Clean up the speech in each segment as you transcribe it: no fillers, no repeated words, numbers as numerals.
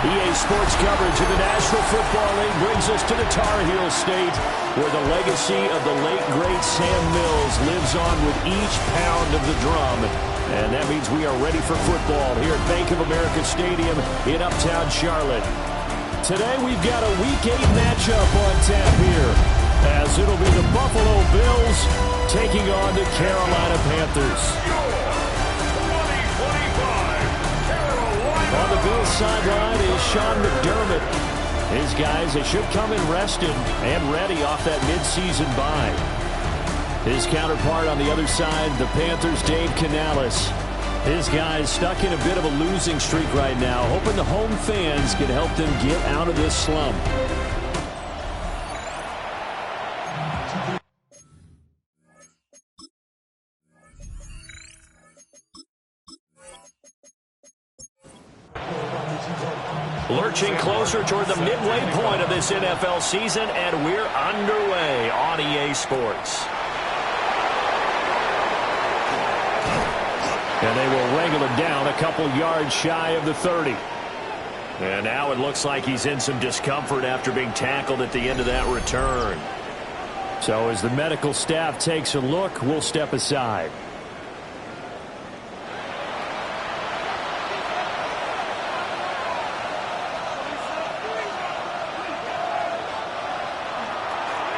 EA Sports coverage of the National Football League brings us to the Tar Heel State, where the legacy of the late, great Sam Mills lives on with each pound of the drum. And that means we are ready for football here at Bank of America Stadium in Uptown Charlotte. Today we've got a Week 8 matchup on tap here, as it'll be the Buffalo Bills taking on the Carolina Panthers. On the Bills sideline is Sean McDermott. His guys, they should come in rested and ready off that midseason bye. His counterpart on the other side, the Panthers' Dave Canales. His guys stuck in a bit of a losing streak right now, hoping the home fans can help them get out of this slump. Lurching closer toward the midway point of this NFL season, and we're underway on EA Sports. And they will wrangle him down a couple yards shy of the 30. And now it looks like he's in some discomfort after being tackled at the end of that return. So as the medical staff takes a look, we'll step aside.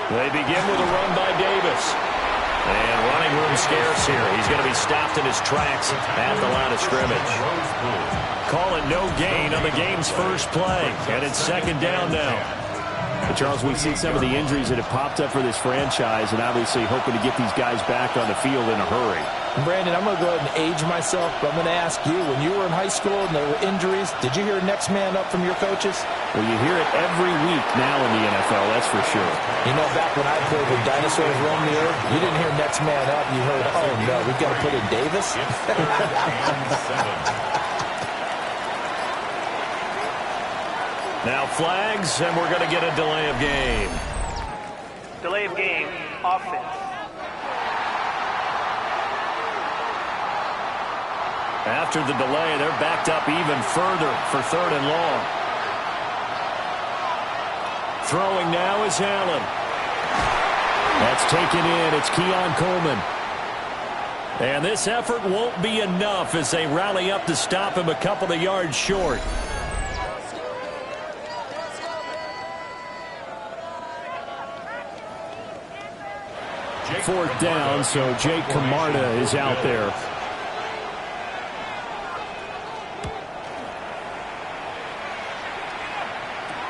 They begin with a run by Davis. And running room scarce here. He's going to be stopped in his tracks at the line of scrimmage. Call it no gain on the game's first play. And it's second down now. But Charles, we see some of the injuries that have popped up for this franchise, and obviously hoping to get these guys back on the field in a hurry. Brandon, I'm going to go ahead and age myself, but I'm going to ask you, when you were in high school and there were injuries, did you hear next man up from your coaches? Well, you hear it every week now in the NFL, that's for sure. You know, back when I played with dinosaurs roaming the earth, you didn't hear next man up. You heard, oh, no, we've got to put in Davis? Now flags, and we're going to get a delay of game. Delay of game, offense. After the delay, they're backed up even further for third and long. Throwing now is Allen. That's taken in. It's Keon Coleman. And this effort won't be enough as they rally up to stop him a couple of yards short. Fourth down, so Jake Camarda is out there.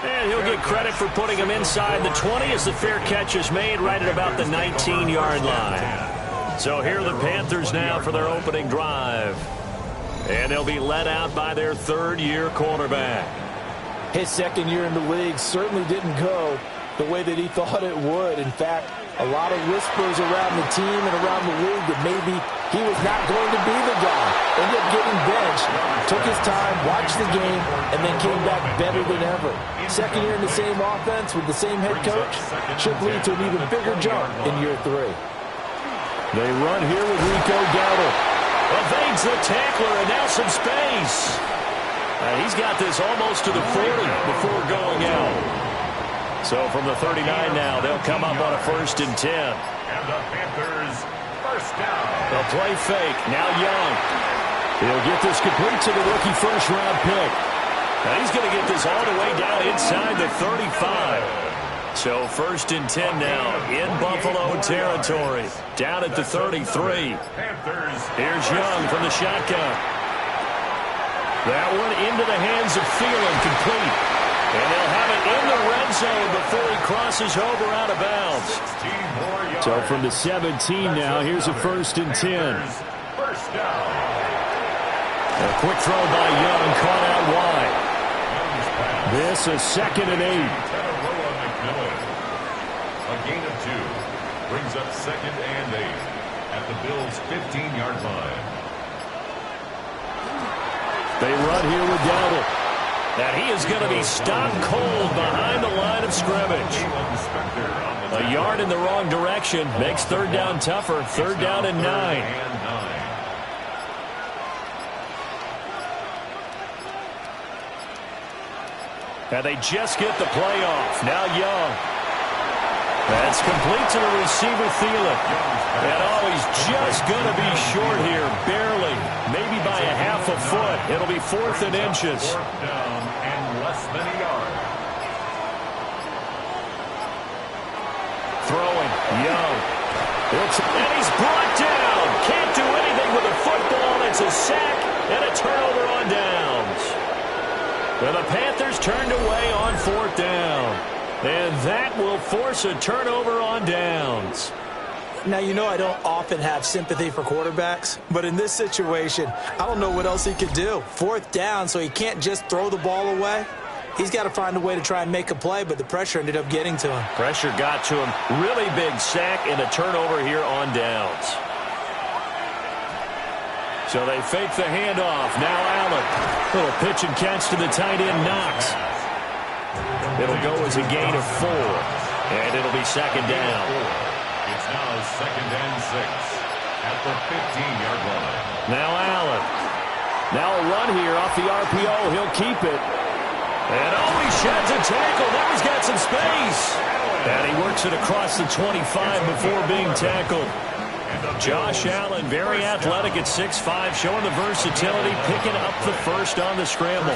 And he'll get credit for putting him inside the 20 as the fair catch is made right at about the 19-yard line. So here are the Panthers now for their opening drive. And they'll be led out by their third-year quarterback. His second year in the league certainly didn't go the way that he thought it would. In fact, a lot of whispers around the team and around the league that maybe he was not going to be the guy. Ended up getting benched, took his time, watched the game, and then came back better than ever. Second year in the same offense with the same head coach should lead to an even bigger jump in year 3. They run here with Rico Dowdle. Evades the tackler, and now some space. He's got this almost to the 40 before going out. So from the 39 now, they'll come up on a 1st and 10. And the Panthers, first down. They'll play fake. Now Young. He'll get this complete to the rookie first-round pick. Now he's going to get this all the way down inside the 35. So 1st and 10 now in Buffalo territory. Down at the 33. Here's Young from the shotgun. That one into the hands of Thielen, complete. And they'll have it in the red zone before he crosses over out of bounds. So from the 17 now, here's a 1st and 10. First down. A quick throw by Young, caught out wide. This is 2nd and 8. A gain of 2 brings up 2nd and 8 at the Bills' 15-yard line. They run here with Dowdle. That he is going to be stopped cold behind the line of scrimmage. A yard in the wrong direction makes third down tougher. Third down and 9. And they just get the play off. Now Young. That's complete to the receiver, Thielen. And he's just going to be short here, barely. Maybe by a half a foot. It'll be 4th and inches. Fourth down and less than a yard. Throwing, Young. And he's brought down. Can't do anything with the football. It's a sack and a turnover on downs. And the Panthers turned away on 4th down. And that will force a turnover on downs. Now, you know I don't often have sympathy for quarterbacks, but in this situation, I don't know what else he could do. 4th down, so he can't just throw the ball away. He's got to find a way to try and make a play, but the pressure ended up getting to him. Pressure got to him. Really big sack and a turnover here on downs. So they fake the handoff. Now Allen. Little pitch and catch to the tight end, Knox. It'll go as a gain of 4. And it'll be 2nd down. It's now 2nd and 6 at the 15-yard line. Now Allen. Now a run here off the RPO. He'll keep it. And he sheds a tackle. Now he's got some space. And he works it across the 25 before being tackled. Josh Allen, very athletic at 6'5", showing the versatility, picking up the first on the scramble.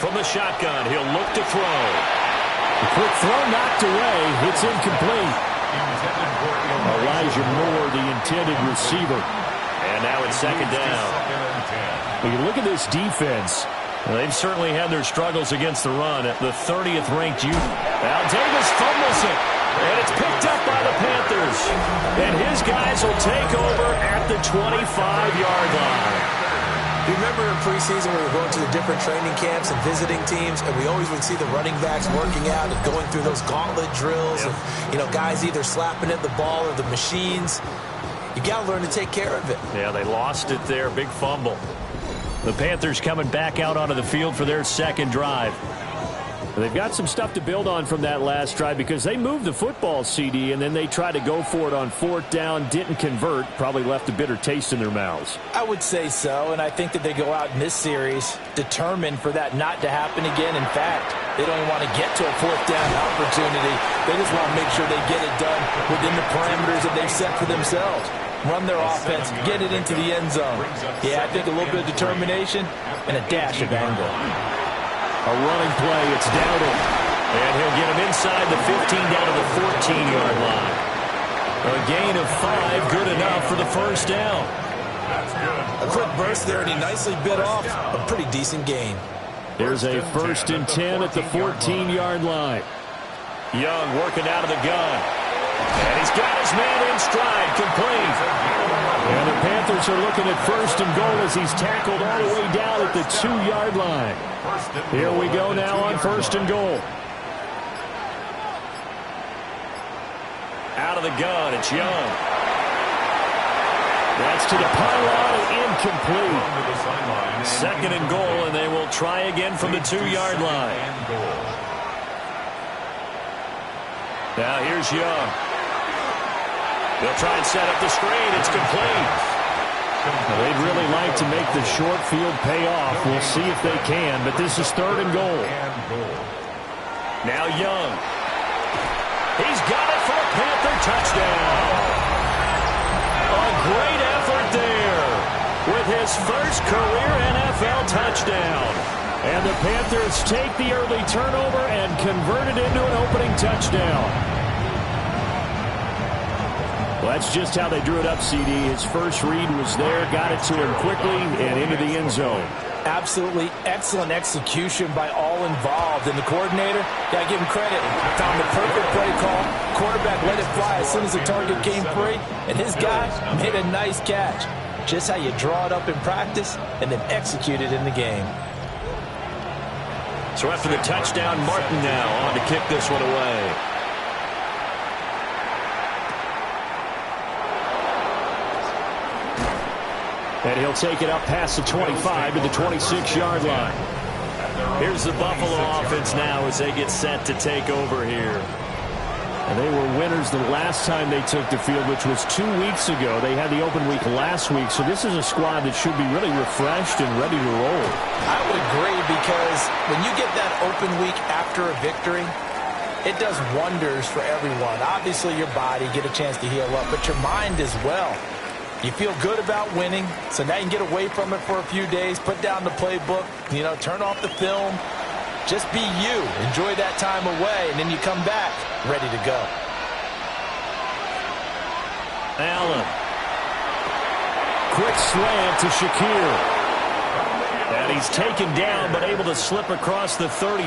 From the shotgun, he'll look to throw. The quick throw knocked away. It's incomplete. Elijah Moore, the intended receiver. And now it's 2nd down. When you look at this defense, they've certainly had their struggles against the run. At the 30th ranked unit. Now Davis fumbles it. And it's picked up by the Panthers. And his guys will take over at the 25-yard line. You remember in preseason when we were going to the different training camps and visiting teams, and we always would see the running backs working out and going through those gauntlet drills, and, you know, guys either slapping at the ball or the machines. You got to learn to take care of it. Yeah, they lost it there. Big fumble. The Panthers coming back out onto the field for their 2nd drive. They've got some stuff to build on from that last drive because they moved the football, CD, and then they tried to go for it on 4th down, didn't convert, probably left a bitter taste in their mouths. I would say so, and I think that they go out in this series determined for that not to happen again. In fact, they don't even want to get to a 4th down opportunity. They just want to make sure they get it done within the parameters that they've set for themselves. Run their offense, get it into the end zone. Yeah, I think a little bit of determination and a dash of anger. A running play, it's Dowdle. And he'll get him inside the 15 down to the 14-yard line. A gain of 5, good enough for the 1st down. A quick burst there, and he nicely bit off a pretty decent gain. There's a 1st and 10 at the 14-yard line. Young working out of the gun. And he's got his man in stride, complete. And the Panthers are looking at 1st and goal as he's tackled all the way down at the 2-yard line. Here we go now on 1st and goal. Out of the gun, it's Young. That's to the pylon, incomplete. 2nd and goal, and they will try again from the 2-yard line. Now here's Young. They'll try and set up the screen. It's complete. Well, they'd really like to make the short field pay off. We'll see if they can, but this is 3rd and goal. Now Young. He's got it for a Panther touchdown. A great effort there with his first career NFL touchdown. And the Panthers take the early turnover and convert it into an opening touchdown. Well, that's just how they drew it up, CD. His first read was there, got it to him quickly, and into the end zone. Absolutely excellent execution by all involved. And the coordinator, got to give him credit, found the perfect play call. Quarterback let it fly as soon as the target came free, and his guy made a nice catch. Just how you draw it up in practice and then execute it in the game. So after the touchdown, Martin now on to kick this one away. And he'll take it up past the 25 to the 26-yard line. Here's the Buffalo offense now as they get set to take over here. And they were winners the last time they took the field, which was 2 weeks ago. They had the open week last week, so this is a squad that should be really refreshed and ready to roll. I would agree, because when you get that open week after a victory, it does wonders for everyone. Obviously, your body, get a chance to heal up, but your mind as well. You feel good about winning, so now you can get away from it for a few days, put down the playbook, turn off the film. Just be you. Enjoy that time away, and then you come back ready to go. Allen. Quick slant to Shakir. And he's taken down, but able to slip across the 35.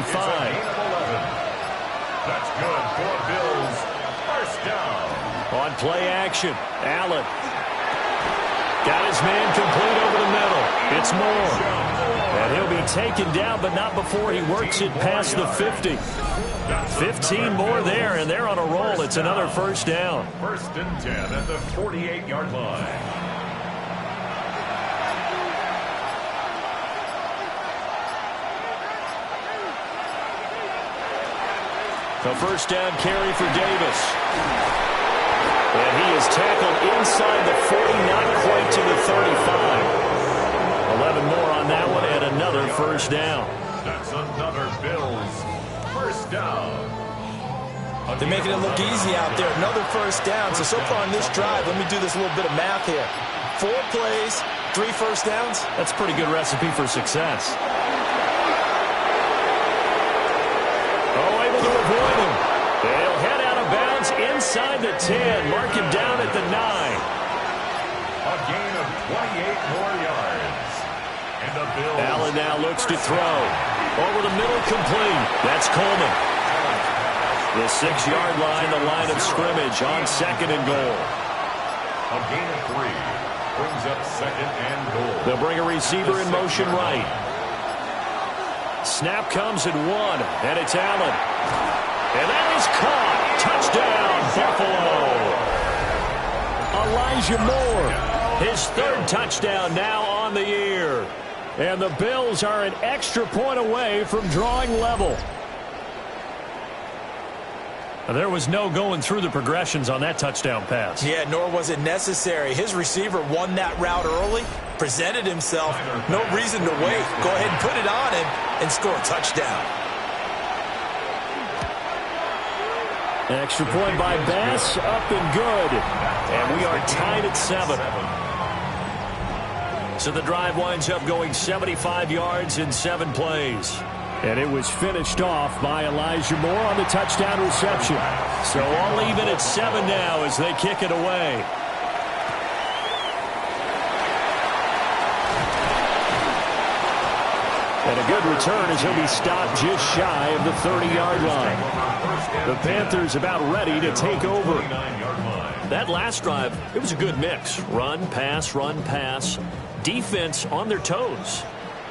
That's good for Bills. First down. On play action, Allen. Got his man complete over the middle. It's Moore. And he'll be taken down, but not before he works it past the 50. 15 more there, and they're on a roll. It's another first down. First and 10 at the 48-yard line. The first down carry for Davis. And he is tackled inside the 40, not quite to the 35. 11 more on that one, and another first down. That's another Bills first down. They're making it look easy out there. Another first down. So far in this drive, let me do this little bit of math here. 4 plays, 3 first downs. That's a pretty good recipe for success. Able to avoid him. They'll head out of bounds inside the 10. Mark him down at the 9. A gain of 28 more yards. And the Bills. Allen now looks to throw. Over the middle, complete. That's Coleman. The 6-yard line, the line of scrimmage on second and goal. A gain of 3 brings up second and goal. They'll bring a receiver in motion right. Snap comes at 1, and it's Allen. And that is caught. Touchdown, Buffalo. Elijah Moore, his 3rd touchdown now on the year. And the Bills are an extra point away from drawing level. There was no going through the progressions on that touchdown pass. Yeah, nor was it necessary. His receiver won that route early, presented himself. No reason to wait. Go ahead and put it on him and score a touchdown. Extra point by Bass, up and good. And we are tied at 7. So the drive winds up going 75 yards in 7 plays. And it was finished off by Elijah Moore on the touchdown reception. So all even at 7 now as they kick it away. And a good return as he'll be stopped just shy of the 30-yard line. The Panthers about ready to take over. That last drive, it was a good mix. Run, pass, defense on their toes.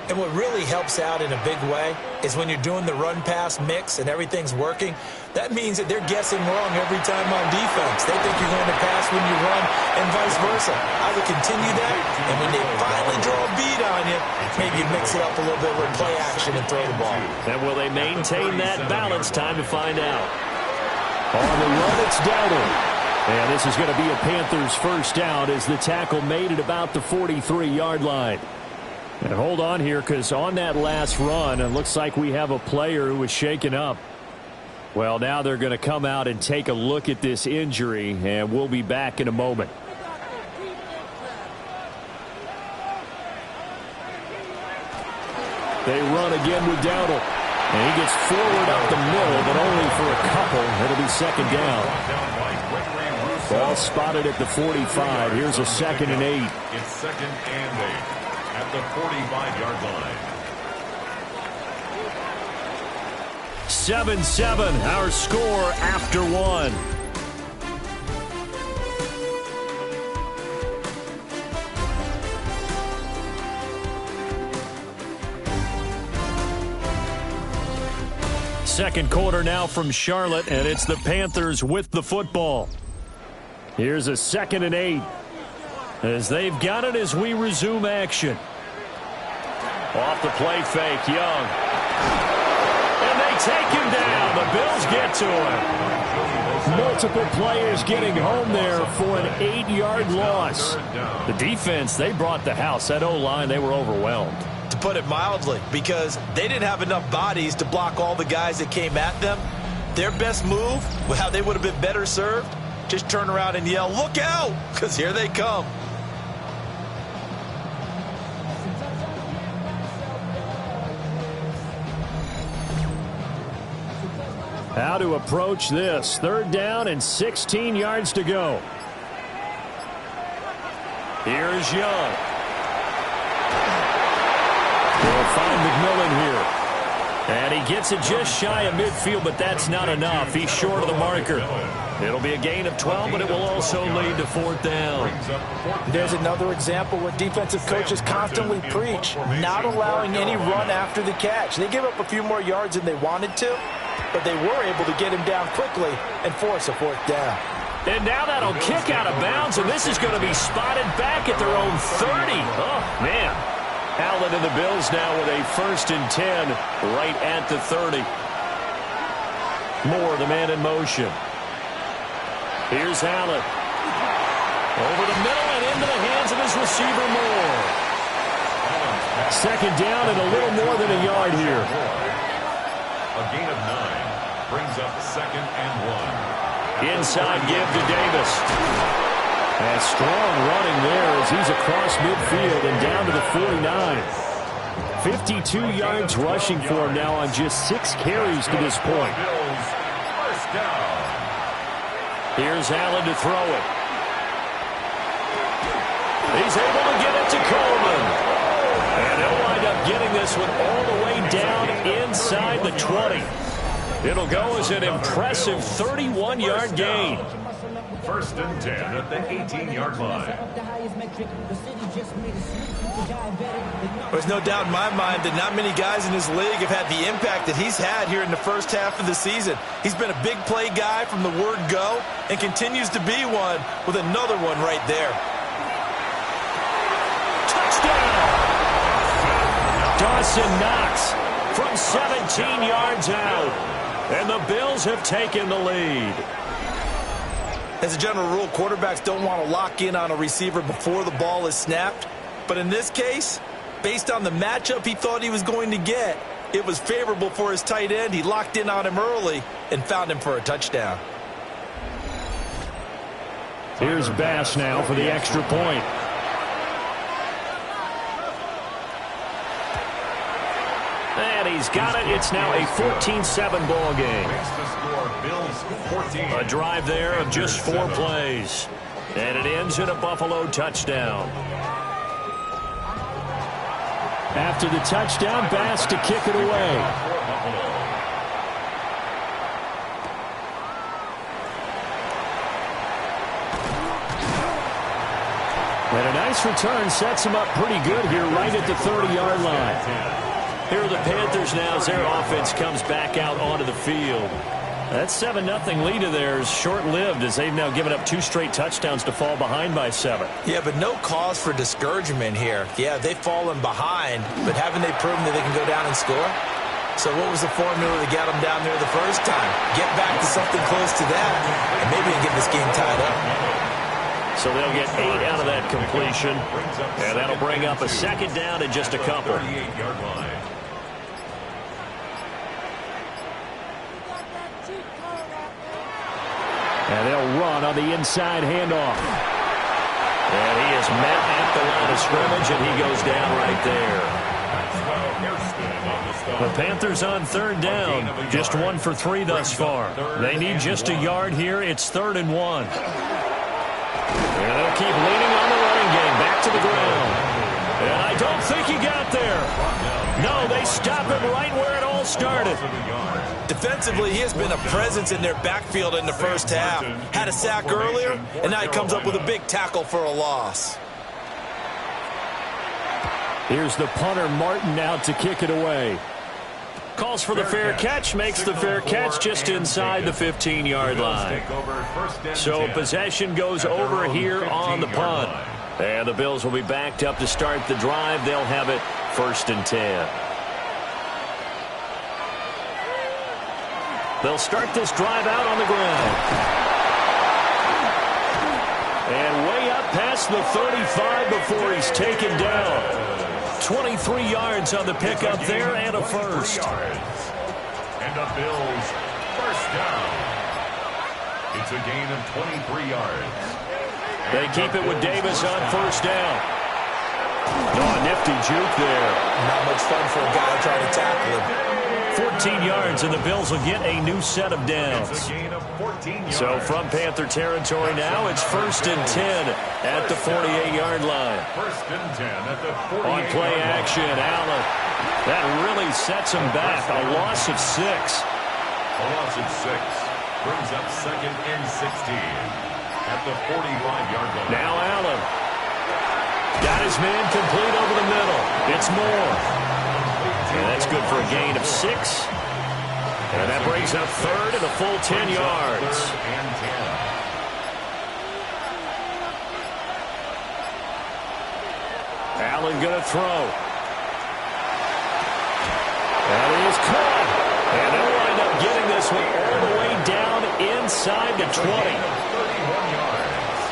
And what really helps out in a big way is when you're doing the run-pass mix and everything's working, that means that they're guessing wrong every time on defense. They think you're going to pass when you run and vice versa. I would continue that, and when they finally draw a beat on you, maybe you mix it up a little bit with play action and throw the ball. And will they maintain that balance? Time to find out. On the run, it's Dowdle. And this is going to be a Panthers first down as the tackle made it about the 43-yard line. And hold on here, because on that last run, it looks like we have a player who was shaken up. Well, now they're going to come out and take a look at this injury, and we'll be back in a moment. They run again with Dowdle. And he gets forward up the middle, but only for a couple. It'll be second down. Ball spotted at the 45. Here's a 2nd and 8. It's 2nd and 8. At the 45-yard line. 7-7, our score after 1. Second quarter now from Charlotte, and it's the Panthers with the football. Here's a 2nd and 8. As they've got it as we resume action. Off the play fake, Young. And they take him down. The Bills get to him. Multiple players getting home there for an 8-yard loss. The defense, they brought the house. That O-line, they were overwhelmed. To put it mildly, because they didn't have enough bodies to block all the guys that came at them. Their best move, how they would have been better served, just turn around and yell, "Look out!" because here they come. How to approach this. 3rd down and 16 yards to go. Here's Young. They'll find McMillan here. And he gets it just shy of midfield, but that's not enough. He's short of the marker. It'll be a gain of 12, but it will also lead to 4th down. There's another example what defensive coaches constantly preach, not allowing any run after the catch. They gave up a few more yards than they wanted to, but they were able to get him down quickly and force a 4th down. And now that'll kick out of bounds, and this is going to be spotted back at their own 30. Oh, man. Allen and the Bills now with a 1st and 10 right at the 30. Moore, the man in motion. Here's Allen. Over the middle and into the hands of his receiver, Moore. 2nd down and a little more than a yard here. A gain of 9 brings up 2nd and 1. Inside give to Davis. And strong running there as he's across midfield and down to the 49. 52 yards rushing for him now on just 6 carries to this point. First down. Here's Allen to throw it. He's able to get it to Coleman. And he'll wind up getting this one all the way down inside the 20. It'll go as an impressive 31-yard gain. 1st and 10 at the 18-yard line. There's no doubt in my mind that not many guys in this league have had the impact that he's had here in the first half of the season. He's been a big play guy from the word go and continues to be one with another one right there. Touchdown! Dawson Knox from 17 yards out. And the Bills have taken the lead. As a general rule, quarterbacks don't want to lock in on a receiver before the ball is snapped. But in this case, based on the matchup he thought he was going to get, it was favorable for his tight end. He locked in on him early and found him for a touchdown. Here's Bass now for the extra point. And he's got it. It's now a 14-7 ball game. A drive there of just 4 plays. And it ends in a Buffalo touchdown. After the touchdown, Bass to kick it away. And a nice return sets him up pretty good here right at the 30-yard line. Here are the Panthers now as their offense comes back out onto the field. That 7-0 lead of theirs short-lived as they've now given up 2 straight touchdowns to fall behind by 7. Yeah, but no cause for discouragement here. Yeah, they've fallen behind, but haven't they proven that they can go down and score? So what was the formula to get them down there the first time? Get back to something close to that, and maybe get this game tied up. So they'll get 8 out of that completion, and that'll bring up a 2nd down and just a couple. 38-yard line. And they'll run on the inside handoff. And he is met at the line of scrimmage, and he goes down right there. The Panthers on 3rd down. Just 1 for 3 thus far. They need just a yard here. It's 3rd and 1. And they'll keep leaning on the running game. Back to the ground. And I don't think he got there. No, they stop him right where it all started. Defensively, he has been a presence in their backfield in the first half. Had a sack earlier, and now he comes up with a big tackle for a loss. Here's the punter, Martin, out to kick it away. Calls for the fair catch, makes the fair catch just inside the 15-yard line. So possession goes over here on the punt. And the Bills will be backed up to start the drive. They'll have it 1st and 10. They'll start this drive out on the ground. past the 35 before he's taken down. 23 yards on the pickup there and a first. And the Bills first down. It's a gain of 23 yards. They keep it with Davis on first down. Oh, nifty juke there. Not much fun for a guy trying to tackle him. 14 yards, and the Bills will get a new set of downs. It's a gain of 14 yards. So from Panther territory now, it's 1st and 10 at the 48-yard line. 1st and 10 at the 48-yard line. On play action, Allen. That really sets him back. A loss of 6. A loss of 6 brings up 2nd and 16 at the 45-yard line. Now Allen. Got his man complete over the middle. It's Moore. And that's good for a gain of 6. And that brings up 3rd and a full 10 yards. 3rd and 10. Allen going to throw. That is caught. And they'll wind up getting this one all the way down inside the 20. 31 yards.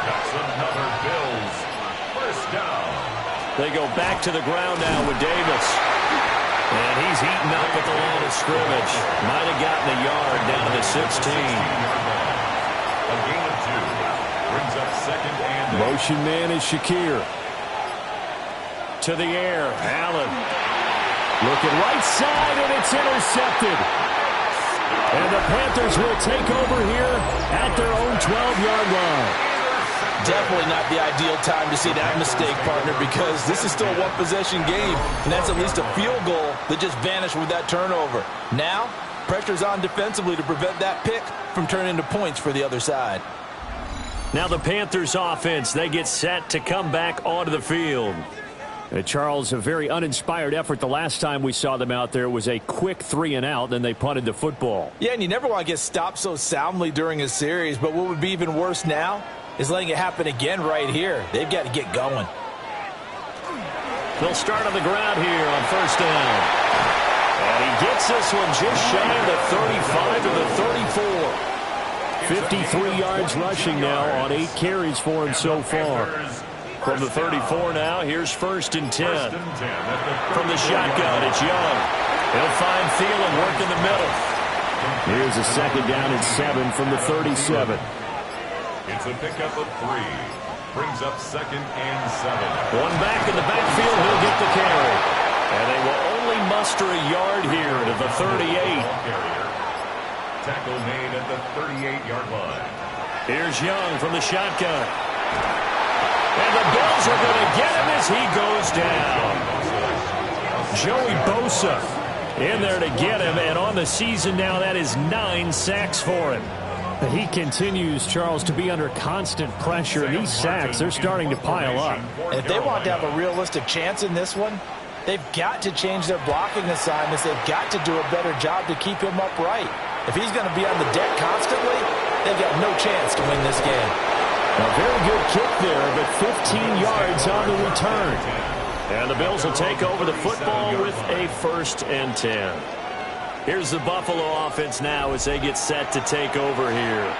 That's another Bills first down. They go back to the ground now with Davis. And he's eaten up at the line of scrimmage. Might have gotten a yard down to the 16. A gain of 2 brings up 2nd and 8. Motion man is Shakir. To the air, Allen. Looking right side, and it's intercepted. And the Panthers will take over here at their own 12-yard line. Definitely not the ideal time to see that mistake, partner, because this is still a one-possession game, and that's at least a field goal that just vanished with that turnover. Now, pressure's on defensively to prevent that pick from turning into points for the other side. Now the Panthers offense, they get set to come back onto the field. Charles, a very uninspired effort the last time we saw them out there. It was a quick 3-and-out, then they punted the football. Yeah, and you never want to get stopped so soundly during a series, but what would be even worse now is letting it happen again right here. They've got to get going. They'll start on the ground here on first down. And he gets this one just shy of the 35 to the 34. 53 yards rushing now on 8 carries for him so far. From the 34 now, here's 1st and 10. From the shotgun, it's Young. He'll find Thielen working the middle. Here's a 2nd down and 7 from the 37. It's a pickup of 3. Brings up 2nd and 7. One back in the backfield, he'll get the carry. And they will only muster a yard here to the 38. Tackle made at the 38-yard line. Here's Young from the shotgun. And the Bills are going to get him as he goes down. Joey Bosa in there to get him, and on the season now, that is 9 sacks for him. But he continues, Charles, to be under constant pressure, and these sacks, they're starting to pile up. If they want to have a realistic chance in this one, they've got to change their blocking assignments. They've got to do a better job to keep him upright. If he's going to be on the deck constantly, they've got no chance to win this game. A very good kick there, but 15 yards on the return. And the Bills will take over the football with a 1st and 10. Here's the Buffalo offense now as they get set to take over here.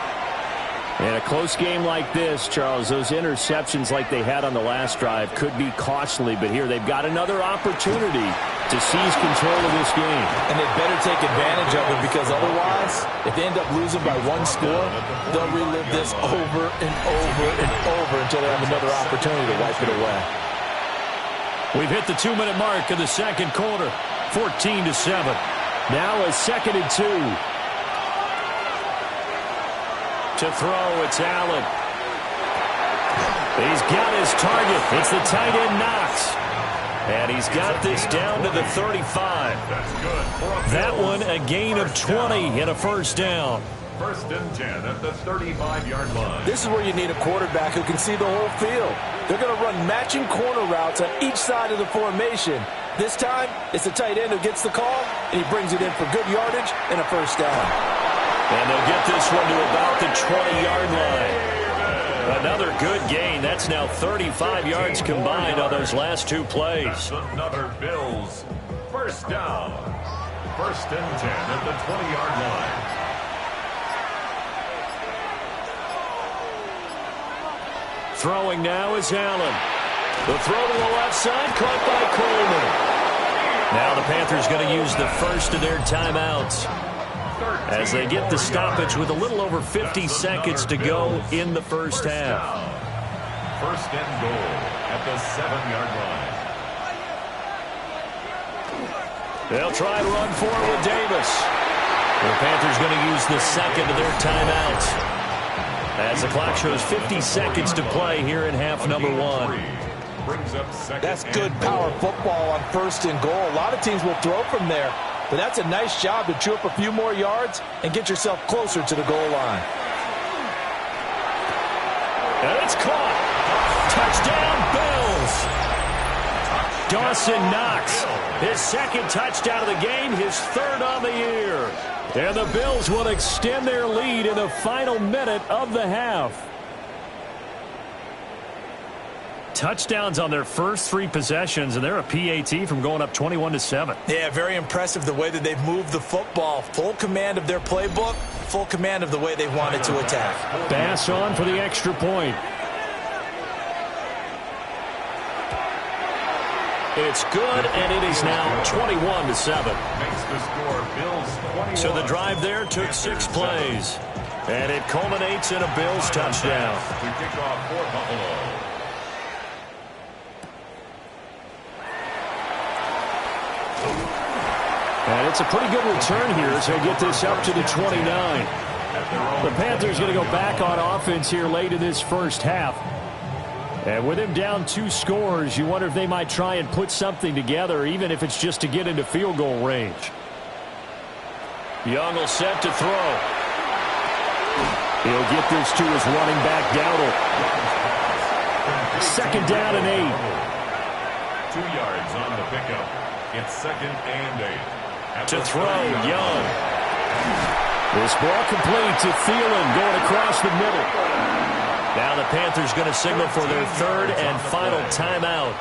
In a close game like this, Charles, those interceptions like they had on the last drive could be costly, but here they've got another opportunity to seize control of this game. And they better take advantage of it, because otherwise, if they end up losing by 1 score, they'll relive this over and over and over until they have another opportunity to wipe it away. We've hit the 2-minute mark of the second quarter, 14-7. Now a 2nd and 2. To throw, it's Allen. He's got his target. It's the tight end Knox. And he's got this down to the 35. That one a gain of 20 and a first down. 1st and 10 at the 35-yard line. This is where you need a quarterback who can see the whole field. They're going to run matching corner routes on each side of the formation. This time, it's the tight end who gets the call, and he brings it in for good yardage and a first down. And they'll get this one to about the 20-yard line. Another good gain. That's now 35 yards combined on those last 2 plays. That's another Bills first down. 1st and 10 at the 20-yard line. Throwing now is Allen. The throw to the left side, caught by Coleman. Now the Panthers going to use the first of their timeouts as they get the stoppage with a little over 50 seconds to go in the first half. First and goal at the 7-yard line. They'll try to run for it with Davis. The Panthers going to use the second of their timeouts as the clock shows 50 seconds to play here in half number one. That's good power football on first and goal. A lot of teams will throw from there, but that's a nice job to chew up a few more yards and get yourself closer to the goal line. And it's caught. Touchdown, Bills. Dawson Knox, his second touchdown of the game, his third on the year. And the Bills will extend their lead in the final minute of the half. Touchdowns on their first 3 possessions, and they're a PAT from going up 21-7. Yeah, very impressive the way that they've moved the football. Full command of their playbook, full command of the way they wanted to attack. Bass on for the extra point. It's good, and it is now 21-7. Makes the score Bills 21. So the drive there took 6 plays, and it culminates in a Bills touchdown. To kick off for Buffalo. And it's a pretty good return here as they get this up to the 29. The Panthers going to go back on offense here late in this first half. And with him down 2 scores, you wonder if they might try and put something together, even if it's just to get into field goal range. Young will set to throw. He'll get this to his running back, Dowdle. Second down and 8. 2 yards on the pickup. It's second and 8. To throw, Young. This ball complete to Thielen going across the middle. Now the Panthers going to signal for their third and final timeout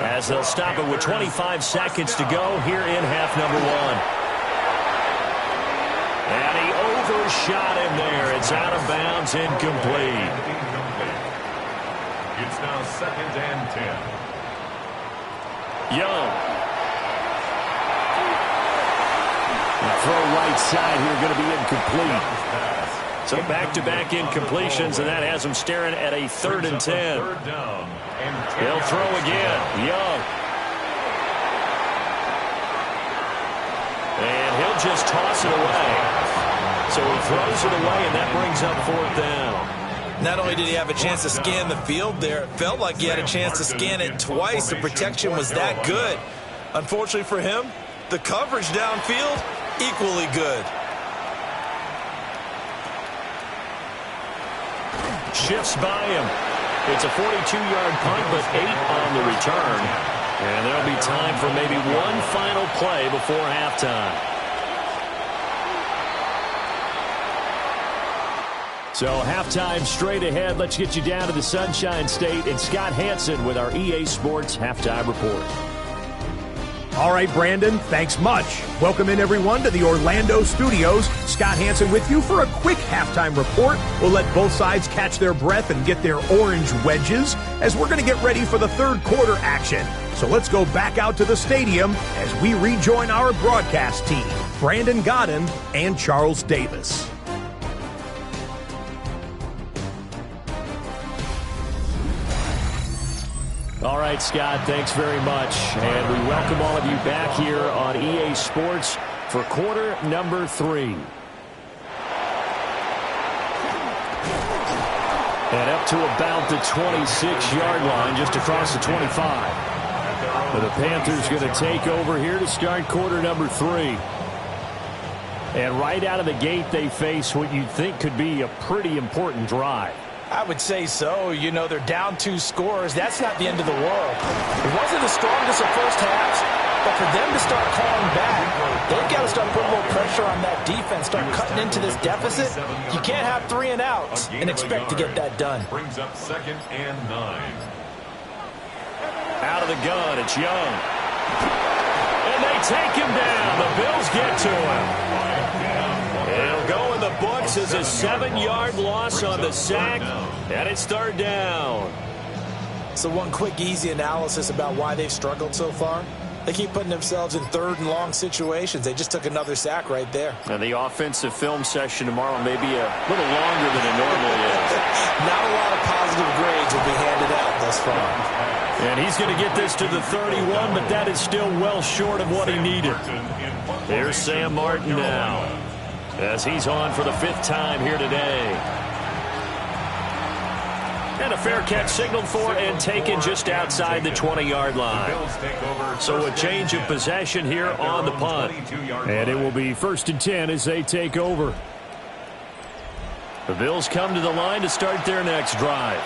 as they'll stop it with 25 seconds to go here in half number one. And he overshot him there. It's out of bounds, incomplete. It's now second and 10. Young. Throw right side here going to be incomplete. So back-to-back incompletions, and that has him staring at a 3rd and 10. They'll throw again. Young. And he'll just toss it away. So he throws it away, and that brings up 4th down. Not only did he have a chance to scan the field there, it felt like he had a chance to scan it twice. The protection was that good. Unfortunately for him, the coverage downfield, equally good. Shifts by him. It's a 42-yard punt, but 8 on the return. And there'll be time for maybe one final play before halftime. So halftime straight ahead. Let's get you down to the Sunshine State and Scott Hansen with our EA Sports Halftime Report. All right, Brandon, thanks much. Welcome in, everyone, to the Orlando studios. Scott Hansen with you for a quick halftime report. We'll let both sides catch their breath and get their orange wedges as we're going to get ready for the third quarter action. So let's go back out to the stadium as we rejoin our broadcast team, Brandon Godden and Charles Davis. All right, Scott, thanks very much. And we welcome all of you back here on EA Sports for quarter number 3. And up to about the 26-yard line, just across the 25. But the Panthers going to take over here to start quarter number 3. And right out of the gate, they face what you'd think could be a pretty important drive. I would say so. You know, they're down 2 scores. That's not the end of the world. It wasn't the strongest of first halves, but for them to start clawing back, they've got to start putting a little pressure on that defense, start cutting into this deficit. You can't have 3 and outs and expect to get that done. Brings up second and 9. Out of the gun, it's Young. And they take him down. The Bills get to him. He'll go in the books as a 7-yard loss on the sack, and it's third down. So one quick, easy analysis about why they've struggled so far. They keep putting themselves in third and long situations. They just took another sack right there. And the offensive film session tomorrow may be a little longer than it normally is. Not a lot of positive grades will be handed out thus far. And he's going to get this to the 31, but that is still well short of what he needed. Here's Sam Martin now, as he's on for the 5th time here today. And a fair catch signaled for and taken just outside the 20-yard line. So a change of possession here on the punt. And it will be 1st and 10 as they take over. The Bills come to the line to start their next drive.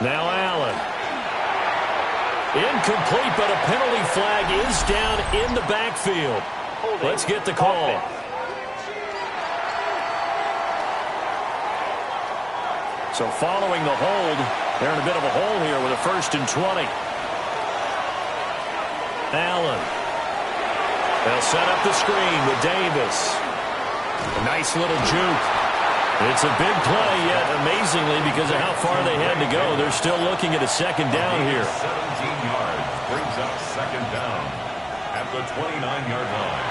Now Allen. Incomplete, but a penalty flag is down in the backfield. Let's get the call. So following the hold, they're in a bit of a hole here with a 1st and 20. Allen. They'll set up the screen with Davis. A nice little juke. It's a big play, yet amazingly, because of how far they had to go, they're still looking at a 2nd down here. 17 yards brings up 2nd down at the 29-yard line.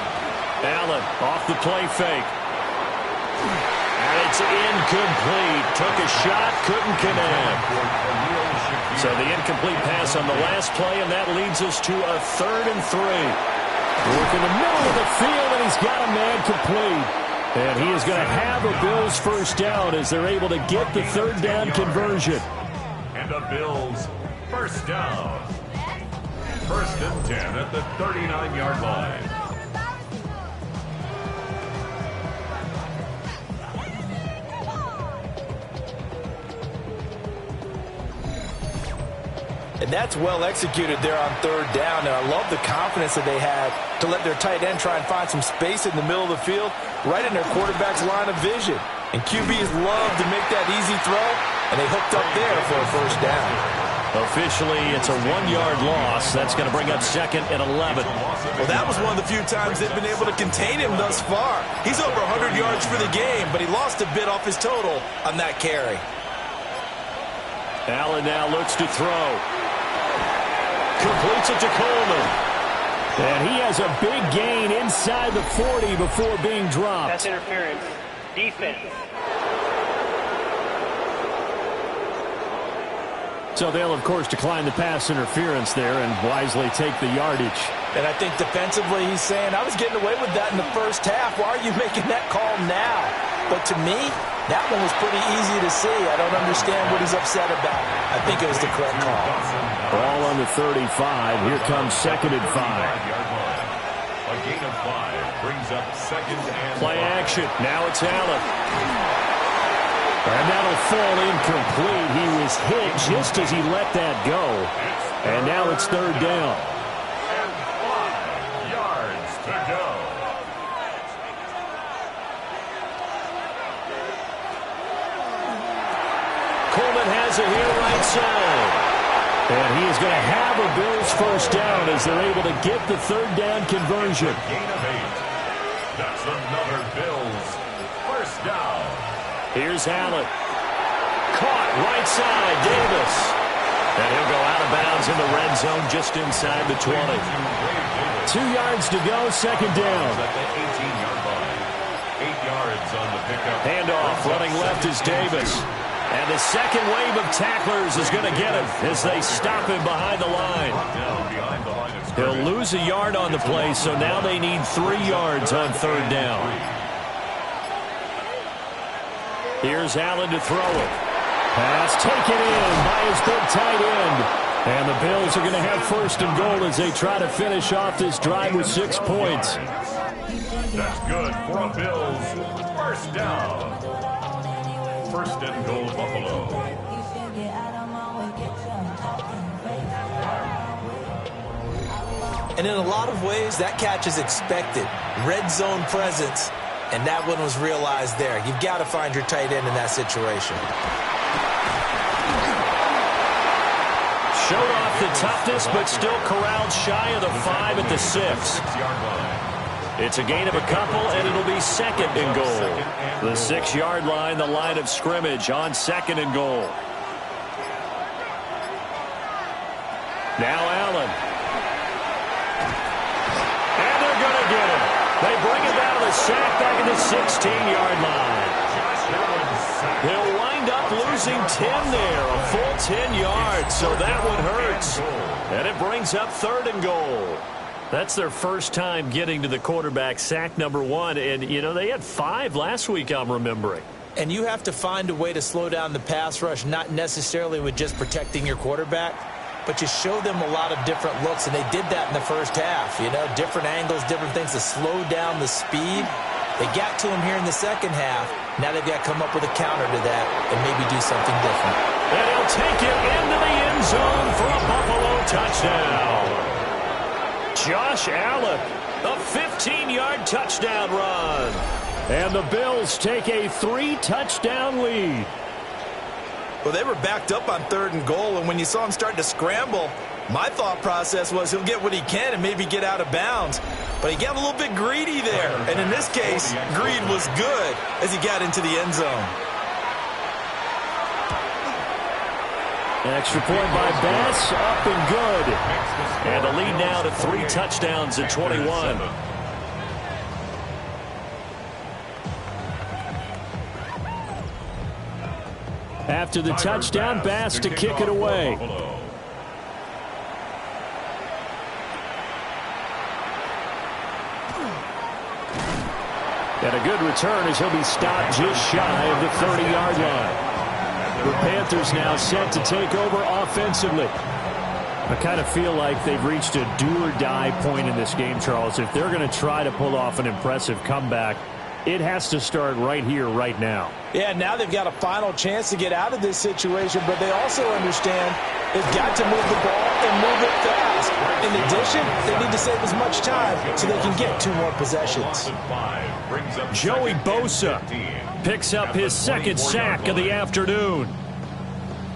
Allen off the play fake. And it's incomplete. Took a shot, couldn't connect. So the incomplete pass on the last play, and that leads us to a 3rd and 3. Work in the middle of the field, and he's got a man complete. And he is going to have a Bills 1st down as they're able to get the 3rd down conversion. And a Bills 1st down. 1st and 10 at the 39-yard line. And that's well executed there on 3rd down. And I love the confidence that they had to let their tight end try and find some space in the middle of the field, right in their quarterback's line of vision. And QBs love to make that easy throw, and they hooked up there for a 1st down. Officially, it's a 1-yard loss. That's going to bring up 2nd and 11. Well, that was one of the few times they've been able to contain him thus far. He's over 100 yards for the game, but he lost a bit off his total on that carry. Allen now looks to throw. Completes it to Coleman. And he has a big gain inside the 40 before being dropped. That's interference. Defense. So they'll, of course, decline the pass interference there and wisely take the yardage. And I think defensively he's saying, I was getting away with that in the 1st half. Why are you making that call now? But to me, that one was pretty easy to see. I don't understand what he's upset about. I think it was the correct call. Ball on the 35. Here comes 2nd and 5. A gain of 5 brings up 2nd and 5. Play action. Now it's Allen. And that'll fall incomplete. He was hit just as he let that go. And now it's 3rd down. And 5 yards to go. Coleman has it here right side. And he is going to have a Bills 1st down as they're able to get the 3rd down conversion. Gain of 8. That's another Bills 1st down. Here's Allen. Caught right side, Davis. And he'll go out of bounds in the red zone just inside the 20. 2 yards to go, 2nd down. At the 18-yard line. 8 yards on the pickup. Handoff, running left is Davis. And the second wave of tacklers is going to get him as they stop him behind the line. He'll lose a yard on the play, so now they need 3 yards on 3rd down. Here's Allen to throw it. Pass taken in by his big tight end. And the Bills are going to have 1st and goal as they try to finish off this drive with 6 points. That's good for a Bills 1st down. 1st and goal, Buffalo. And in a lot of ways, that catch is expected. Red zone presence, and that one was realized there. You've got to find your tight end in that situation. Showed off the toughness, but still corralled shy of the 5 at the 6. It's a gain of a couple, and it'll be 2nd and goal. The 6-yard line, the line of scrimmage on 2nd and goal. Now Allen. And they're going to get him. They bring it down to the sack back at the 16-yard line. He'll wind up losing 10 there, a full 10 yards, so that one hurts. And it brings up 3rd and goal. That's their first time getting to the quarterback, sack number 1. And, you know, they had 5 last week, I'm remembering. And you have to find a way to slow down the pass rush, not necessarily with just protecting your quarterback, but you show them a lot of different looks, and they did that in the first half. You know, different angles, different things to slow down the speed. They got to him here in the second half. Now they've got to come up with a counter to that and maybe do something different. And he'll take it into the end zone for a Buffalo touchdown. Josh Allen, a 15-yard touchdown run. And the Bills take a 3-touchdown lead. Well, they were backed up on 3rd and goal, and when you saw him start to scramble, my thought process was he'll get what he can and maybe get out of bounds. But he got a little bit greedy there. And in this case, greed was good as he got into the end zone. An extra point by Bass, up and good. And the lead now to 3 touchdowns at 21. After the touchdown, Bass to kick it away. And a good return as he'll be stopped just shy of the 30-yard line. The Panthers now set to take over offensively. I kind of feel like they've reached a do-or-die point in this game, Charles. If they're going to try to pull off an impressive comeback, it has to start right here, right now. Yeah, now they've got a final chance to get out of this situation, but they also understand they've got to move the ball and move it fast. In addition, they need to save as much time so they can get 2 more possessions. Joey Bosa picks up his 2nd sack of the afternoon.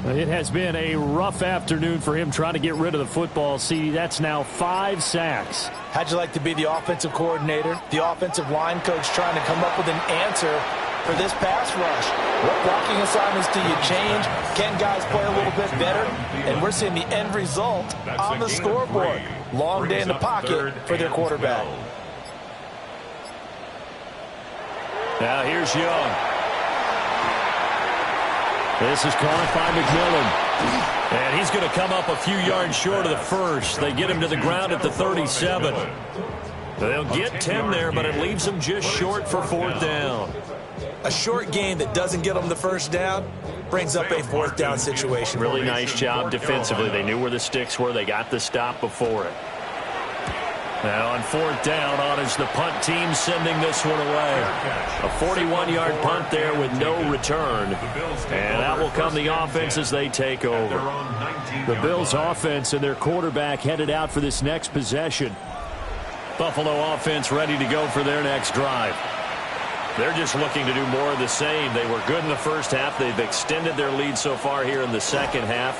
It has been a rough afternoon for him trying to get rid of the football. See, that's now 5 sacks. How'd you like to be the offensive coordinator, the offensive line coach trying to come up with an answer for this pass rush? What blocking assignments do you change? Can guys play a little bit better? And we're seeing the end result on the scoreboard. Long day in the pocket for their quarterback. Now here's Young. This is caught by McMillan. And he's going to come up a few yards short of the first. They get him to the ground at the 37. They'll get 10 there, but it leaves them just short for 4th down. A short game that doesn't get them the first down brings up a 4th down situation. Really nice job defensively. They knew where the sticks were. They got the stop before it. Now on 4th down, on is the punt team sending this one away. A 41-yard punt there with no return. And out will come the offense as they take over. The Bills offense and their quarterback headed out for this next possession. Buffalo offense ready to go for their next drive. They're just looking to do more of the same. They were good in the first half. They've extended their lead so far here in the second half.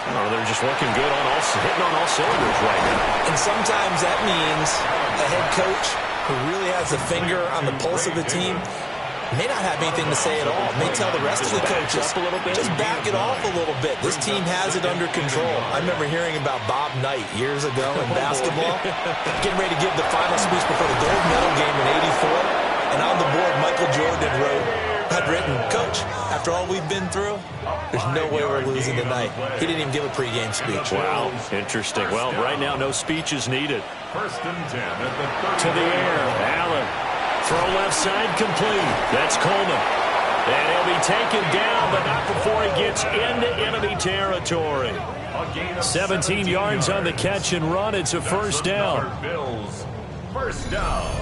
Oh, they're just looking good on hitting on all cylinders right now. And sometimes that means a head coach who really has a finger on the pulse of the team may not have anything to say at all. May tell the rest of the coaches, just back it off a little bit. This team has it under control. I remember hearing about Bob Knight years ago in basketball, getting ready to give the final speech before the gold medal game in '84. And on the board, Michael Jordan had written, "Coach, after all we've been through, there's no way we're losing tonight." He didn't even give a pregame speech. Wow, interesting. Well, right now, no speech is needed. 1st and 10 at the To the air, Allen. Throw left side complete. That's Coleman. And he'll be taken down, but not before he gets into enemy territory. 17 yards on the catch and run. It's a 1st down. Bills. 1st down.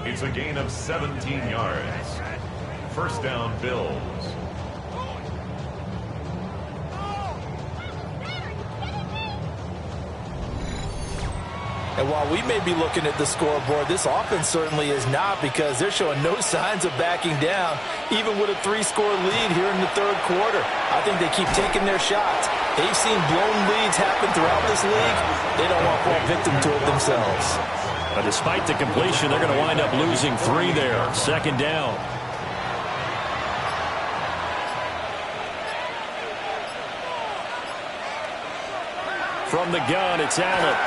It's a gain of 17 yards. 1st down, Bills. And while we may be looking at the scoreboard, this offense certainly is not, because they're showing no signs of backing down, even with a 3-score lead here in the third quarter. I think they keep taking their shots. They've seen blown leads happen throughout this league. They don't want to fall victim to it themselves. But despite the completion, they're going to wind up losing 3 there. Second down. From the gun, it's Allen.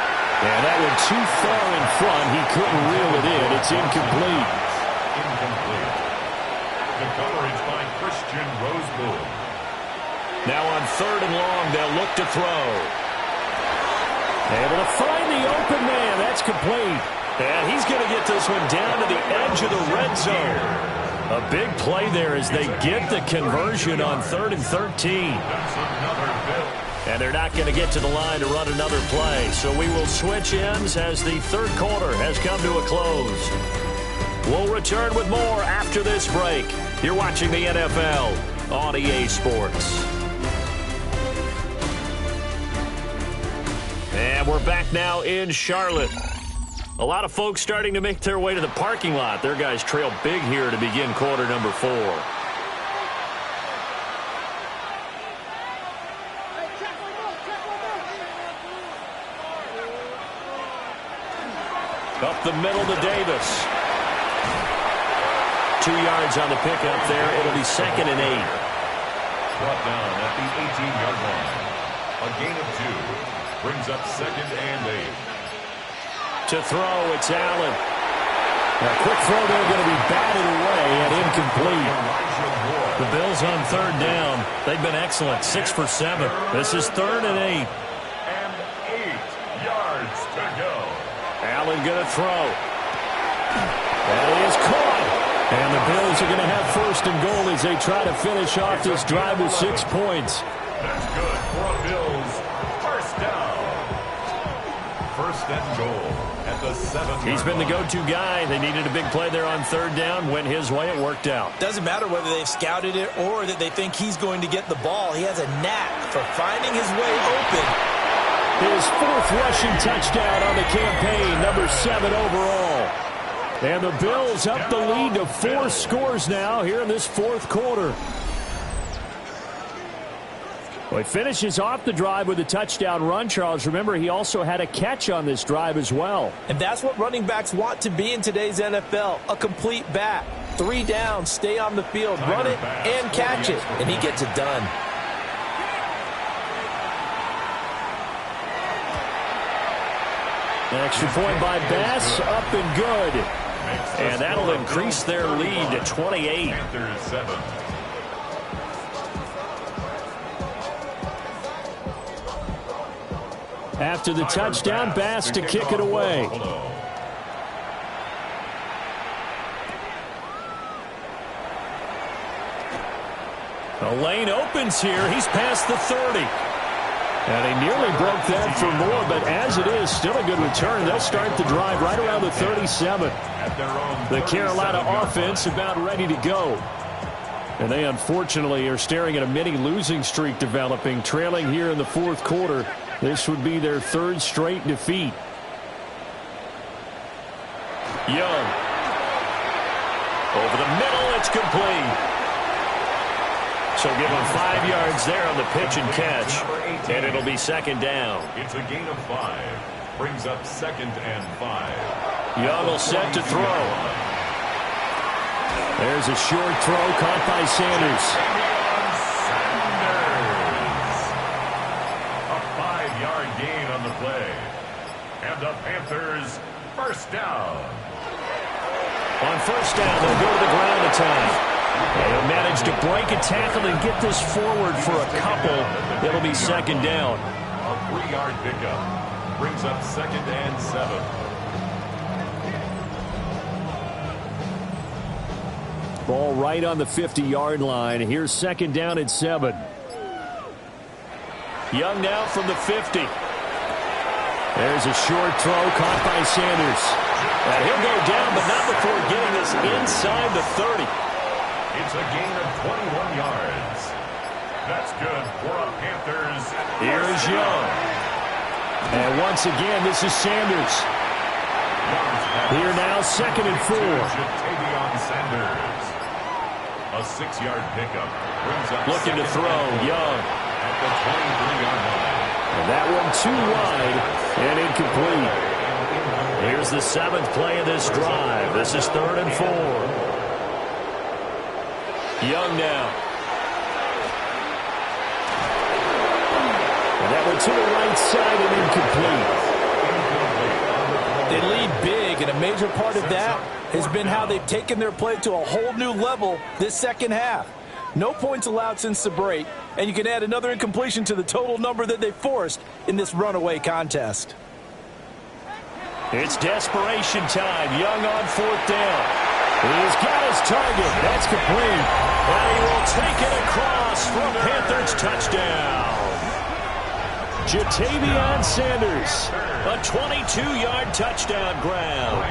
And that one too far in front. He couldn't reel it in. It's incomplete. Incomplete. The coverage by Christian Roseboom. Now on 3rd and long, they'll look to throw. Able to find the open man. That's complete. And he's going to get this one down to the edge of the red zone. A big play there as they get the conversion on 3rd and 13. That's another Bill. And they're not going to get to the line to run another play. So we will switch ends as the third quarter has come to a close. We'll return with more after this break. You're watching the NFL on EA Sports. And we're back now in Charlotte. A lot of folks starting to make their way to the parking lot. Their guys trail big here to begin quarter number 4. Up the middle to Davis. 2 yards on the pickup there. It'll be 2nd and 8. Brought down at the 18-yard line. A gain of 2 brings up 2nd and 8. To throw, it's Allen. A quick throw there, going to be batted away and incomplete. The Bills on 3rd down. They've been excellent, 6 for 7. This is 3rd and 8. And 8 yards to go. Allen going to throw. That is caught. And the Bills are going to have 1st and goal as they try to finish off this drive with 6 points. That's good for a Bills. 1st down. 1st and goal at the 7th. He's been the go-to guy. They needed a big play there on 3rd down. Went his way. It worked out. Doesn't matter whether they've scouted it or that they think he's going to get the ball. He has a knack for finding his way open. His 4th rushing touchdown on the campaign, number 7 overall. And the Bills up the lead to 4 scores now here in this 4th quarter. Well, he finishes off the drive with a touchdown run, Charles. Remember, he also had a catch on this drive as well. And that's what running backs want to be in today's NFL, a complete back. 3 down, stay on the field, run it, and catch it. And he gets it done. An extra point by Bass, up and good. And that'll increase their lead to 28. Panthers 7. After the touchdown, Bass to kick it away. The lane opens here. He's past the 30. And he nearly broke that for more, but as it is, still a good return. They'll start the drive right around the 37. The Carolina offense about ready to go. And they unfortunately are staring at a mini losing streak developing, trailing here in the 4th quarter. This would be their 3rd straight defeat. Young. Over the middle, it's complete. So give him 5 yards there on the pitch and catch. And it'll be 2nd down. It's a gain of 5. Brings up 2nd and 5. Young will set to throw. There's a short throw caught by Sanders. A 5-yard gain on the play. And the Panthers 1st down. On 1st down, they'll go to the ground attack. They'll manage to break a tackle and get this forward for a couple. It'll be 2nd down. A 3-yard pickup brings up 2nd and 7. Ball right on the 50-yard line. Here's 2nd down at 7. Young now from the 50. There's a short throw caught by Sanders. And he'll go down, but not before getting this inside the 30. It's a gain of 21 yards. That's good for a Panthers. Here's Young. And once again, this is Sanders. Here now, 2nd and 4. A 6-yard pickup brings up looking to throw. Young at the 23-yard line. And that one too wide and incomplete. Here's the 7th play of this drive. This is 3rd and 4. Young now. And that one to the right side and incomplete. They lead big, and a major part of that has been how they've taken their play to a whole new level this second half. No points allowed since the break, and you can add another incompletion to the total number that they forced in this runaway contest. It's desperation time. Young on 4th down. He's got his target. That's complete. And he will take it across for a Panthers touchdown. Ja'Tavion Sanders, a 22-yard touchdown grab.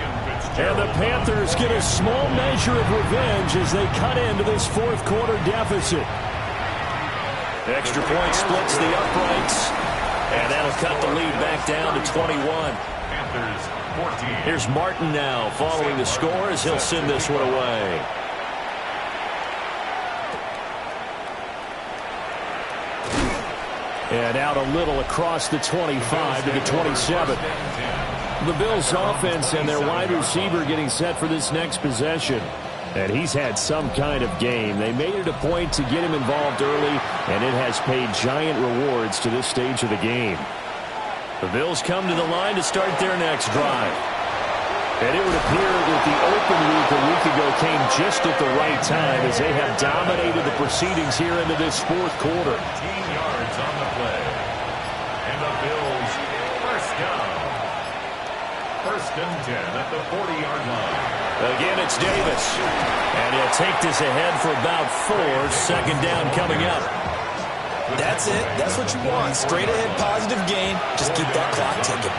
And the Panthers get a small measure of revenge as they cut into this 4th quarter deficit. Extra point splits the uprights, and that'll cut the lead back down to 21. Panthers 14. Here's Martin now following the score as he'll send this one away. And out a little across the 25 to the 27. The Bills' offense and their wide receiver getting set for this next possession. And he's had some kind of game. They made it a point to get him involved early, and it has paid giant rewards to this stage of the game. The Bills come to the line to start their next drive. And it would appear that the open week a week ago came just at the right time as they have dominated the proceedings here into this 4th quarter. 15 yards on the play. And the Bills first down. 1st and 10 at the 40-yard line. Again, it's Davis. And he'll take this ahead for about 4. 2nd down coming up. That's it. That's what you want. Straight ahead positive gain. Just keep that clock ticking.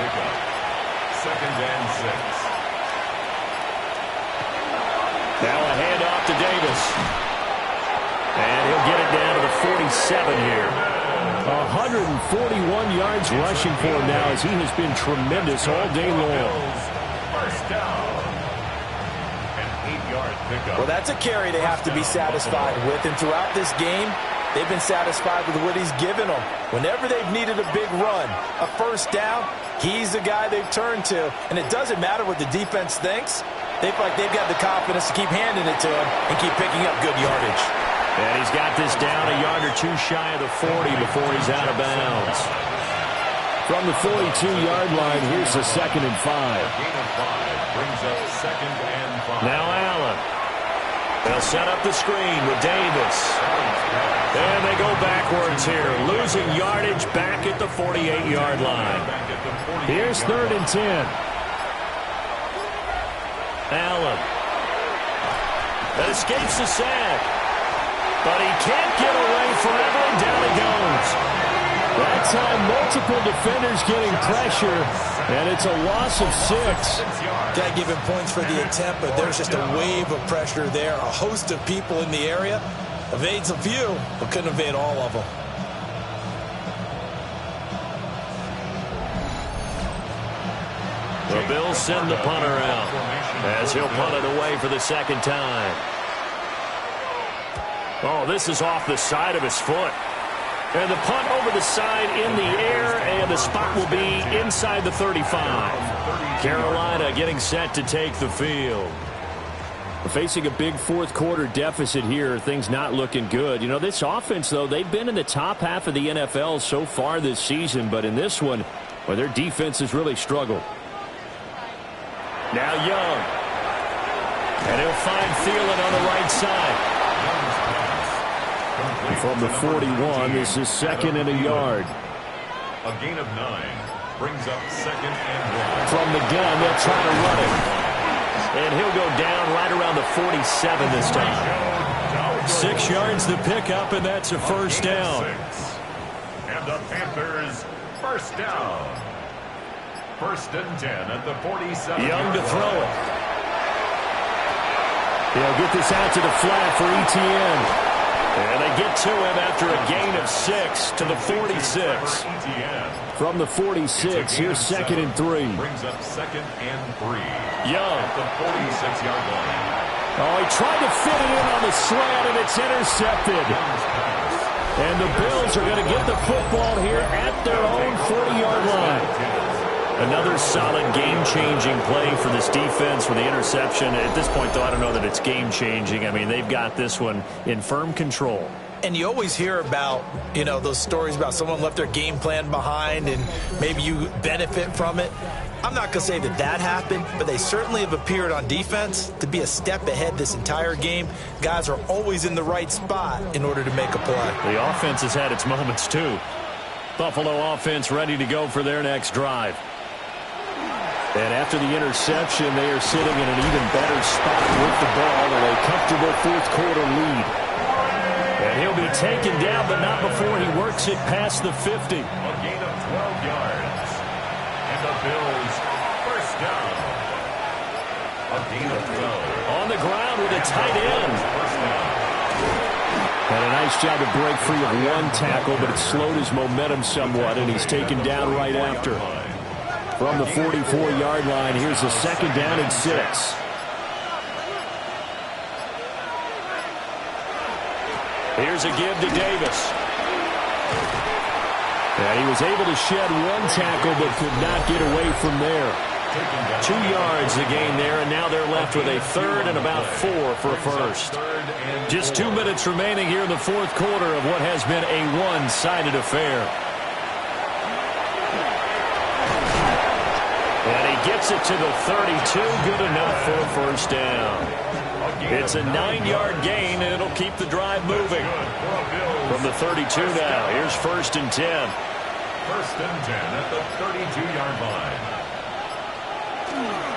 2nd and 6. Now a handoff to Davis. And he'll get it down to the 47 here. 141 yards rushing for him now as he has been tremendous all day long. First down. An 8-yard pickup. Well, that's a carry they have to be satisfied with. And throughout this game, they've been satisfied with what he's given them. Whenever they've needed a big run, a first down, he's the guy they've turned to. And it doesn't matter what the defense thinks. They feel like they've got the confidence to keep handing it to him and keep picking up good yardage. And he's got this down a yard or two shy of the 40 before he's out of bounds. From the 42-yard line, here's the 2nd and 5. Gain of 5 brings up 2nd and 5. Now Allen. They'll set up the screen with Davis. And they go backwards here, losing yardage back at the 48-yard line. Here's 3rd and 10. Allen. That escapes the sack. But he can't get away forever, and down he goes. That time, multiple defenders getting pressure, and it's a loss of 6. Got to give him points for the attempt, but there's just a wave of pressure there. A host of people in the area. Evades a few, but couldn't evade all of them. The Bills send the punter out as he'll punt it away for the 2nd time. Oh, this is off the side of his foot. And the punt over the side in the air, and the spot will be inside the 35. Carolina getting set to take the field. Facing a big 4th quarter deficit here, things not looking good. You know, this offense, though, they've been in the top half of the NFL so far this season, but in this one, well, their defense has really struggled. Now Young. And he'll find Thielen on the right side. From the 41, this is 2nd and a yard. A gain of 9 brings up 2nd and 1. From the gun, they'll try to run it. And he'll go down right around the 47 this time. 6 yards to pick up, and that's a first down. And the Panthers first down. 1st and 10 at the 47. Young to throw it. He'll get this out to the flat for ETN. And they get to him after a gain of 6 to the 46. From the 46, here's 2nd and 3. Brings up 2nd and 3. Young. At the 46-yard line. Oh, he tried to fit it in on the slant, and it's intercepted. And the Bills are going to get the football here at their own 40-yard line. Another solid game-changing play for this defense with the interception. At this point, though, I don't know that it's game-changing. I mean, they've got this one in firm control. And you always hear about, those stories about someone left their game plan behind and maybe you benefit from it. I'm not going to say that that happened, but they certainly have appeared on defense to be a step ahead this entire game. Guys are always in the right spot in order to make a play. The offense has had its moments, too. Buffalo offense ready to go for their next drive. And after the interception, they are sitting in an even better spot with the ball in a comfortable fourth-quarter lead. And he'll be taken down, but not before he works it past the 50. A gain of 12 yards. And the Bills first down. A gain of 12. On the ground with a tight end. First down. Had a nice job to break free of one tackle, but it slowed his momentum somewhat, and he's taken down right after. From the 44-yard line, here's a 2nd down and 6. Here's a give to Davis. And he was able to shed one tackle, but could not get away from there. 2 yards the gain there, and now they're left with a 3rd and about 4 for a first. Just 2 minutes remaining here in the fourth quarter of what has been a one-sided affair. And he gets it to the 32, good enough for a first down. It's a 9-yard gain, and it'll keep the drive moving. From the 32 now, here's 1st and 10. 1st and 10 at the 32-yard line.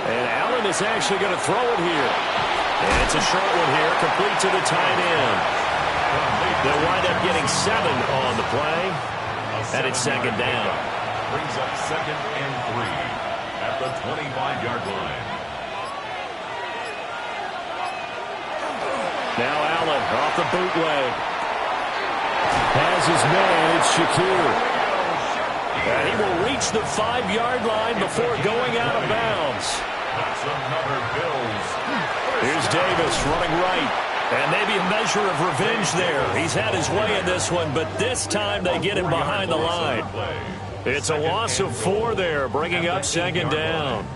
And Allen is actually going to throw it here. And it's a short one here, complete to the tight end. They'll wind up getting 7 on the play, and it's 2nd down. Brings up 2nd and 3 at the 25-yard line. Now Allen off the bootleg. Has his man, it's Shakir. And he will reach the 5-yard line before going out of bounds. That's another Bills. Here's Davis running right. And maybe a measure of revenge there. He's had his way in this one, but this time they get him behind the line. It's a loss of 4 there, bringing up 2nd down.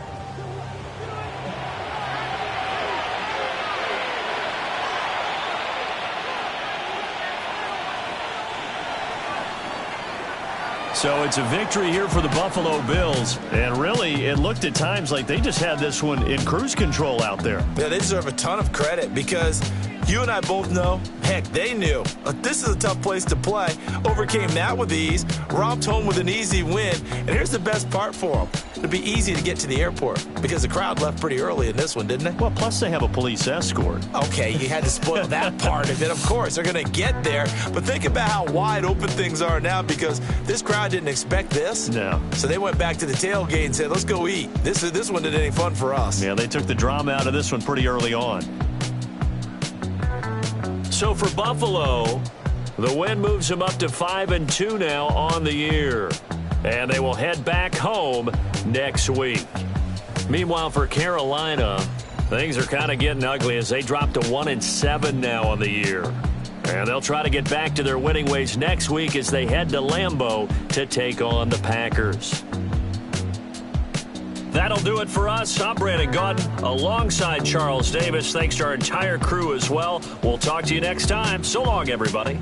So it's a victory here for the Buffalo Bills. And really, it looked at times like they just had this one in cruise control out there. Yeah, they deserve a ton of credit because you and I both know, heck, they knew. This is a tough place to play. Overcame that with ease, romped home with an easy win. And here's the best part for them. It'd be easy to get to the airport because the crowd left pretty early in this one, didn't they? Well, plus they have a police escort. Okay, you had to spoil that part of it. Of course, they're going to get there. But think about how wide open things are now because this crowd didn't expect this. No. So they went back to the tailgate and said, let's go eat. This one didn't any fun for us. Yeah, they took the drama out of this one pretty early on. So for Buffalo, the win moves them up to 5-2 now on the year. And they will head back home next week. Meanwhile, for Carolina, things are kind of getting ugly as they drop to 1-7 now on the year. And they'll try to get back to their winning ways next week as they head to Lambeau to take on the Packers. That'll do it for us. I'm Brandon Gaudin alongside Charles Davis. Thanks to our entire crew as well. We'll talk to you next time. So long, everybody.